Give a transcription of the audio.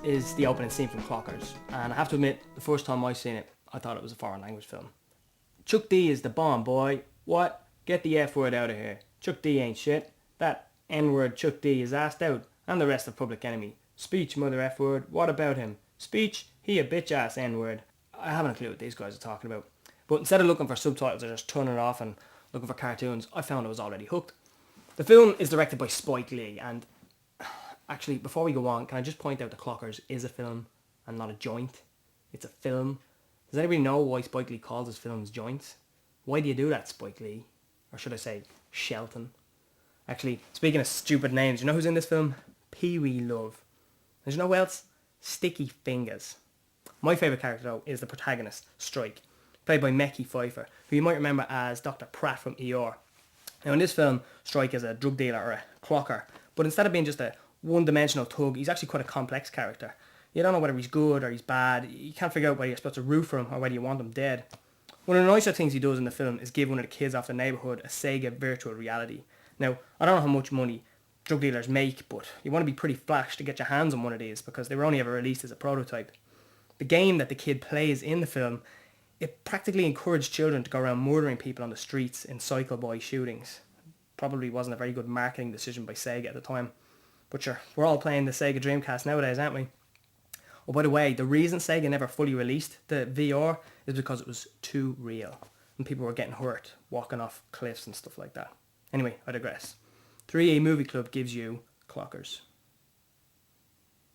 is the opening scene from Clockers, and I have to admit, the first time I seen it, I thought it was a foreign language film. Chuck D is the bomb, boy. What? Get the F word out of here. Chuck D ain't shit. That N word Chuck D is asked out, and the rest of Public Enemy. Speech, mother F word. What about him? Speech, he a bitch ass N word. I haven't a clue what these guys are talking about. But instead of looking for subtitles or just turning it off and looking for cartoons, I found I was already hooked. The film is directed by Spike Lee, and actually, before we go on, can I just point out that Clockers is a film and not a joint? It's a film. Does anybody know why Spike Lee calls his films joints? Why do you do that, Spike Lee? Or should I say, Shelton? Actually, speaking of stupid names, you know who's in this film? Pee-wee Love. And you know who else? Sticky Fingers. My favourite character, though, is the protagonist, Strike, played by Mekhi Phifer, who you might remember as Dr. Pratt from ER. Now, in this film, Strike is a drug dealer or a clocker, but instead of being just a one-dimensional thug, he's actually quite a complex character. You don't know whether he's good or he's bad. You can't figure out whether you're supposed to root for him or whether you want him dead. One of the nicer things he does in the film is give one of the kids off the neighbourhood a Sega virtual reality. Now, I don't know how much money drug dealers make, but you want to be pretty flash to get your hands on one of these because they were only ever released as a prototype. The game that the kid plays in the film, it practically encouraged children to go around murdering people on the streets in Cycle Boy shootings. Probably wasn't a very good marketing decision by Sega at the time. But sure, we're all playing the Sega Dreamcast nowadays, aren't we? Oh, by the way, the reason Sega never fully released the VR is because it was too real. And people were getting hurt, walking off cliffs and stuff like that. Anyway, I digress. 3A Movie Club gives you Clockers.